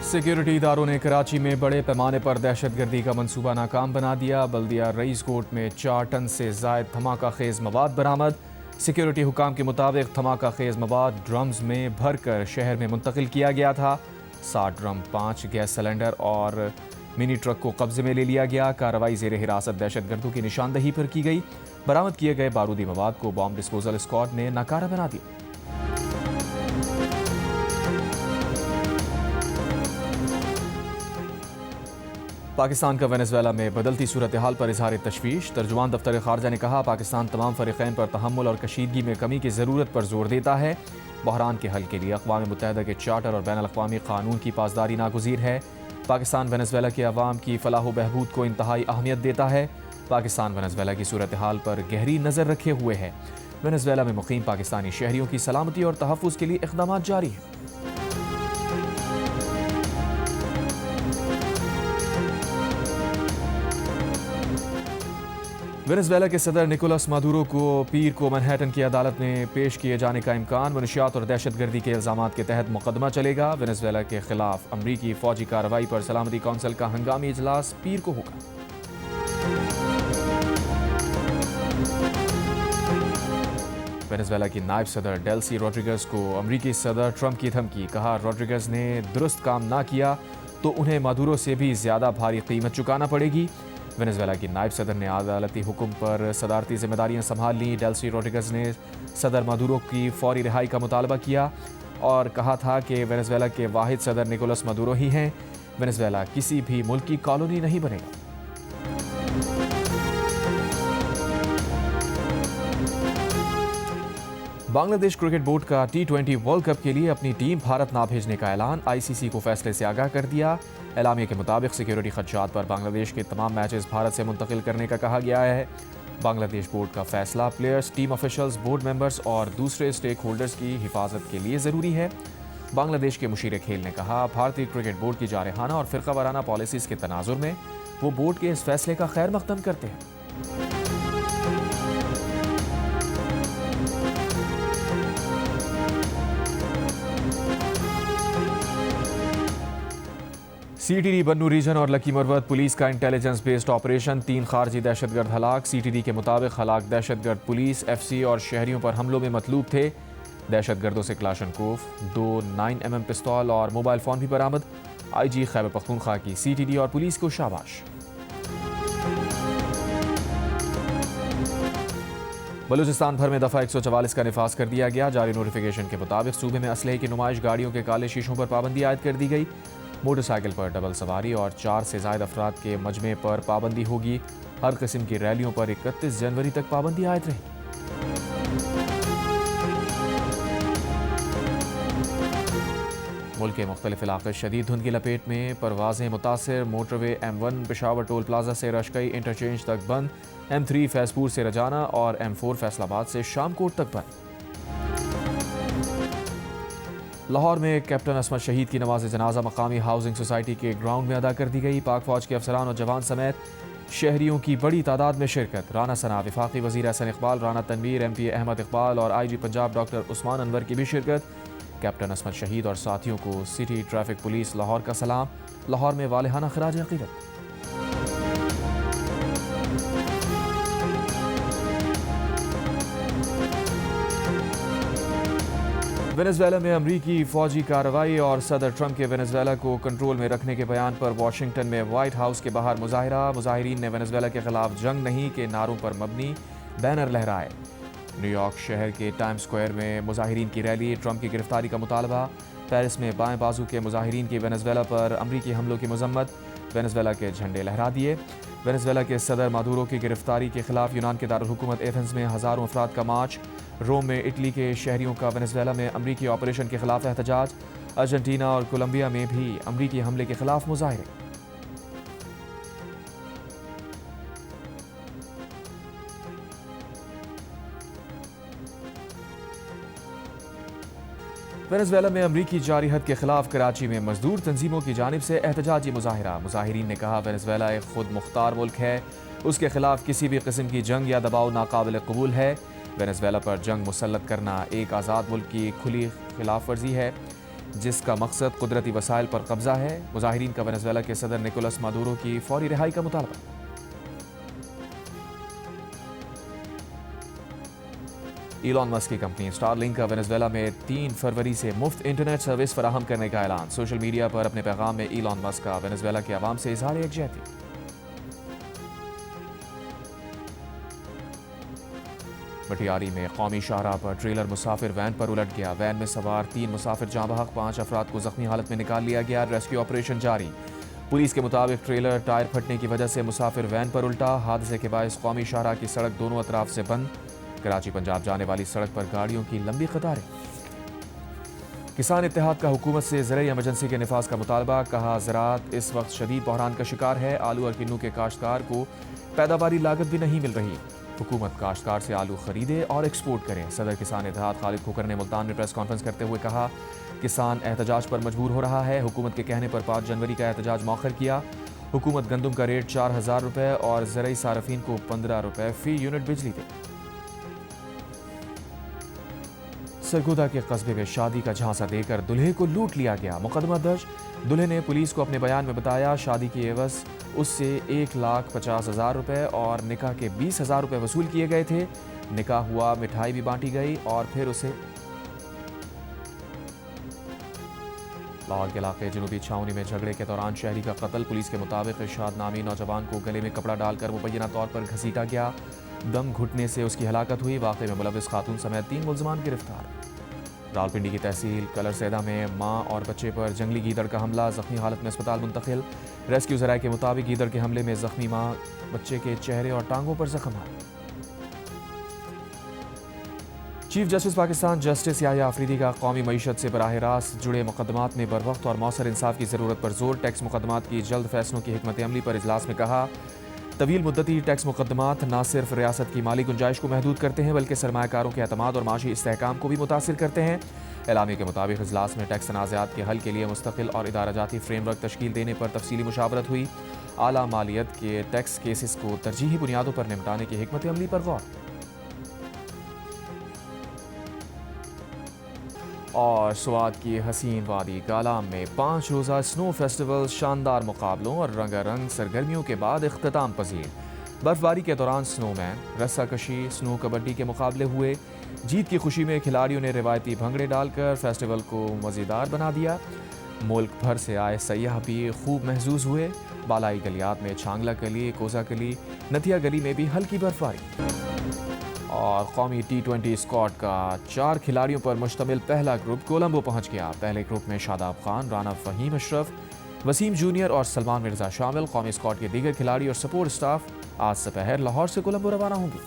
Security इदारों ने कराची में बड़े पैमाने पर दहशतगर्दी का मंसूबा नाकाम बना दिया। बल्दिया रईस कोट में 4 टन से जायद धमाका खेज मवाद बरामद। सिक्योरिटी हुकाम के मुताबिक धमाका खेज मवाद ड्रम्स में भरकर शहर में मुंतकिल किया गया था। 60 ड्रम, 5 गैस सिलेंडर और मिनी ट्रक को कब्जे में ले लिया गया। कार्रवाई जेर हिरासत दहशतगर्दों की निशानदही पर की गई। बरामद किए गए बारूदी मवाद को बॉम्ब डिस्पोजल स्क्वाड ने नाकारा बना दिया। पाकिस्तान का वेनेजुएला में बदलती सूरत हाल पर इजहार तशवीश। तर्जुमान दफ्तर खारजा ने कहा, पाकिस्तान तमाम फरीक़ैन पर तहम्मुल और कशीदगी में कमी की ज़रूरत पर जोर देता है। बहरान के हल के लिए अक़वाम मुत्तहिदा के चार्टर और बैनुल अक़वामी क़ानून की पासदारी नागुज़ीर है। पाकिस्तान वेनेजुएला के अवाम की फलाह व बहबूद को इंतहाई अहमियत देता है। पाकिस्तान वेनेजुएला की सूरत हाल पर गहरी नज़र रखे हुए है। वेनेजुएला में मुक़ीम पाकिस्तानी शहरियों की सलामती और तहफ़्फ़ुज़ के लिए इक़दामात जारी हैं। वेनेजुएला के सदर निकोलस मादुरो को पीर को मैनहट्टन की अदालत में पेश किए जाने का इम्कान। मनशियात और दहशतगर्दी के इल्ज़ामात के तहत मुकदमा चलेगा। वेनेजुएला के खिलाफ अमरीकी फ़ौजी कार्रवाई पर सलामती कौंसिल का हंगामी इजलास पीर को होगा। वेनेजुएला की नायब सदर डेल्सी रोड्रिगेज को अमरीकी सदर ट्रंप की धमकी। कहा, रोड्रिगेज ने दुरुस्त काम ना किया तो उन्हें मादुरो से भी ज़्यादा भारी कीमत चुकाना पड़ेगी। वेनेजुएला की नायब सदर ने अदालती हुक्म पर सदारती जिम्मेदारियां संभाल लीं। डेल्सी रोड्रिगेज ने सदर मादुरो की फौरी रिहाई का मुतालबा किया और कहा था कि वेनेजुएला के वाहिद सदर निकोलस मादुरो ही हैं। वेनेजुएला किसी भी मुल्क की कॉलोनी नहीं बनेगा। बांग्लादेश क्रिकेट बोर्ड का T20 वर्ल्ड कप के लिए अपनी टीम भारत ना भेजने का ऐलान। ICC को फैसले से आगाह कर दिया। एलामिया के मुताबिक सिक्योरिटी खदशात पर बांग्लादेश के तमाम मैचेस भारत से मुंतकिल करने का कहा गया है। बांग्लादेश बोर्ड का फैसला players, team officials, board members और दूसरे स्टेक होल्डर्स की हिफाजत के लिए ज़रूरी है। बांग्लादेश के मुशीर खेल ने कहा, भारतीय क्रिकेट बोर्ड की जारहाना और फ़िरका वाराना पॉलिसीज़ के तनाजुर में वो बोर्ड के इस फैसले का खैर मकदम करते हैं। CTD बन्नू रीजन और लकी मरवत पुलिस का इंटेलिजेंस बेस्ड ऑपरेशन। 3 खारजी दहशतगर्द हलाक। CTD के मुताबिक हलाक दहशतगर्द पुलिस, FC और शहरियों पर हमलों में मतलूब थे। दहशतगर्दों से क्लाशनकोफ, 2 9mm पिस्तौल और मोबाइल फ़ोन भी बरामद। IG खैबर पख्तूनख्वा की CTD और पुलिस को शाबाश। बलूचिस्तान भर में दफ़ा 144 का निफाज कर दिया गया। जारी नोटिफिकेशन के मुताबिक सूबे में असलहे की नुमाइश, गाड़ियों के काले शीशों पर पाबंदी आयद कर दी गई। मोटरसाइकिल पर डबल सवारी और 4 से ज़ायद अफराद के मजमे पर पाबंदी होगी। हर किस्म की रैलियों पर 31 जनवरी तक पाबंदी आयद रहेगी। मुल्क के मुख्तलिफ इलाके शदीद धुंध की लपेट में। परवाज़ें मुतासिर। Motorway M1 Peshawar toll plaza से रशकई इंटरचेंज तक बंद। M3 फैजपुर से रजाना और M4 फैसलाबाद से शामकोट तक बंद। लाहौर में कैप्टन असमत शहीद की नमाज जनाजा मकामी हाउसिंग सोसाइटी के ग्राउंड में अदा कर दी गई। पाक फौज के अफसरान और जवान समेत शहरियों की बड़ी तादाद में शिरकत। राना सना, वफाकी वज़ीर एहसन इकबाल, राना तनवीर, MP अहमद इकबाल और IG पंजाब डॉक्टर उस्मान अनवर की भी शिरकत। कैप्टन असमत शहीद और साथियों को सिटी ट्रैफिक पुलिस लाहौर का सलाम। लाहौर में वालिहाना खराज अक़ीदत। वेनेजुएला में अमरीकी फ़ौजी कार्रवाई और सदर ट्रंप के वेनेजुएला को कंट्रोल में रखने के बयान पर वाशिंगटन में वाइट हाउस के बाहर मुजाहिरा। मुजाहिरीन ने वेनेजुएला के खिलाफ जंग नहीं के नारों पर मबनी बैनर लहराए। न्यूयॉर्क शहर के टाइम स्क्वायर में मुजाहिरीन की रैली। ट्रंप की गिरफ्तारी का मुतालबा। पेरिस में बाएं बाजू के मुजाहिरीन की वेनेजुएला पर अमरीकी हमलों की मजम्मत। वेनेजुएला के झंडे लहरा दिए। वेनेजुएला के सदर मादुरो की गिरफ्तारी के खिलाफ यूनान के दारुल हुकूमत एथेंस में हज़ारों अफराद का मार्च। रोम में इटली के शहरियों का वेनेजुएला में अमरीकी ऑपरेशन के खिलाफ एहतजाज। अर्जेंटीना और कोलंबिया में भी अमरीकी हमले के खिलाफ मुजाहरे। वेनेजुएला में अमरीकी जारिहत के खिलाफ कराची में मजदूर तंजीमों की जानिब से एहतजाजी मुजाहिरा। मुजाहिरीन ने कहा, वेनेजुएला एक खुद मुख्तार मुल्क है, उसके खिलाफ किसी भी किस्म की जंग या दबाव नाकाबिल कबूल है। वेनेजुएला पर जंग मुसल्लत करना एक आज़ाद मुल्क की खुली खिलाफ वर्जी है। जिस का मकसद कुदरती वसाइल पर कब्जा है। मुजाहिरीन का वेनेजुएला के सदर निकोलस मादुरो की फौरी रिहाई का मुतालबा। इलॉन मस्क की कंपनी स्टारलिंक का वेनेजुएला में 3 फरवरी से मुफ्त इंटरनेट सर्विस फराहम करने का ऐलान। सोशल मीडिया पर अपने पैगाम में इलॉन मस्क का वेनेजुएला के अवाम से इजहार यकजहती। मटियारी में कौमी शाहराह पर ट्रेलर मुसाफिर वैन पर उलट गया। वैन में सवार 3 मुसाफिर जाँ बहक, 5 अफराद को जख्मी हालत में निकाल लिया गया। रेस्क्यू ऑपरेशन जारी। पुलिस के मुताबिक ट्रेलर टायर फटने की वजह से मुसाफिर वैन पर उल्टा। हादसे के बायस कौमी शाहराह की सड़क दोनों अतराफ से बंद। कराची पंजाब जाने वाली सड़क पर गाड़ियों की लंबी कतारें। किसान इत्तेहाद का हुकूमत से ज़राई एमरजेंसी के निफाज का मुतालबा। कहा, ज़राअत इस वक्त शदीद बहरान का शिकार है। आलू और किन्नू के काश्तकार को पैदावारी लागत भी नहीं मिल रही। हुकूमत काश्तकार से आलू खरीदे और एक्सपोर्ट करें। सदर किसान इत्तेहाद खालिद खोकर ने मुल्तान में प्रेस कॉन्फ्रेंस करते हुए कहा, किसान एहतजाज पर मजबूर हो रहा है। हुकूमत के कहने पर 5 जनवरी का एहतजाज मौखर किया। हुकूमत गंदम का रेट 4000 रुपये और ज़राई सारफीन को 15 रुपये फी यूनिट बिजली दे। सरगोदा के कस्बे में शादी का झांसा देकर दुल्हे को लूट लिया गया। मुकदमा दर्ज। दुल्हे ने पुलिस को अपने बयान में बताया, शादी की एवज उससे 1,50,000 रुपये और निकाह के 20,000 रुपये वसूल किए गए थे। निकाह हुआ, मिठाई भी बांटी गई और फिर उसे लाहौर के इलाके जनूबी छावनी में झगड़े के दौरान शहरी का कत्ल। पुलिस के मुताबिक इरशाद नामी नौजवान को गले में कपड़ा डालकर मुबैना तौर पर घसीटा गया। दम घुटने से उसकी हलाकत हुई। वाक़े में मुलविस खातून समेत 3 मुल्ज़मान गिरफ्तार। रावलपिंडी की तहसील कलरसैदा में मां और बच्चे पर जंगली गीदड़ का हमला। जख्मी हालत में अस्पताल मुंतकिल। रेस्क्यू ज़राए के मुताबिक गीदड़ के हमले में जख्मी मां बच्चे के चेहरे और टांगों पर जख्म आए। Chief justice Pakistan justice Yahya Afridi का कौमी मईशत से बराह रास्त जुड़े मुकदमात में बरवक्त और मौसर इंसाफ की ज़रूरत पर जोर। टैक्स मुकदमात की जल्द फैसलों की हिकमत अमली पर इजलास में कहा, तवील मुद्दती टैक्स मुकदमात न सिर्फ रियासत की माली गुंजाइश को महदूद करते हैं बल्कि सरमायाकारों के एतमाद और माशी इस्तेहकाम को भी मुतासिर करते हैं। एलामी के मुताबिक इजलास में टैक्स तनाज़ात के हल के लिए मुस्तकिल और इदाराजाती फ्रेमवर्क तश्कील देने पर तफसीली मुशावरत हुई। आला मालियत के टैक्स केसेस को तरजीही बुनियादों पर निपटाने की हिकमत अमली पर गौर। और स्वात की हसीन वादी कालाम में 5 रोज़ा स्नो फेस्टिवल शानदार मुकाबलों और रंगारंग सरगर्मियों के बाद इख्तिताम पजीर। बर्फबारी के दौरान स्नोमैन, रस्साकशी, स्नो कबड्डी के मुकाबले हुए। जीत की खुशी में खिलाड़ियों ने रिवायती भंगड़े डालकर फेस्टिवल को मज़ेदार बना दिया। मुल्क भर से आए सयाह भी खूब महजूज हुए। बालाई गलियात में छांगला गली, कोसा गली, नथिया गली में भी हल्की बर्फबारी। और कौमी T20 स्क्वाड का 4 खिलाड़ियों पर मुश्तमिल पहला ग्रुप कोलंबो पहुंच गया। पहले ग्रुप में शादाब खान, राना फहीम अशरफ, वसीम जूनियर और सलमान मिर्जा शामिल। कौमी स्क्वाड के दीगर खिलाड़ी और सपोर्ट स्टाफ आज दोपहर लाहौर से कोलंबो रवाना होंगे।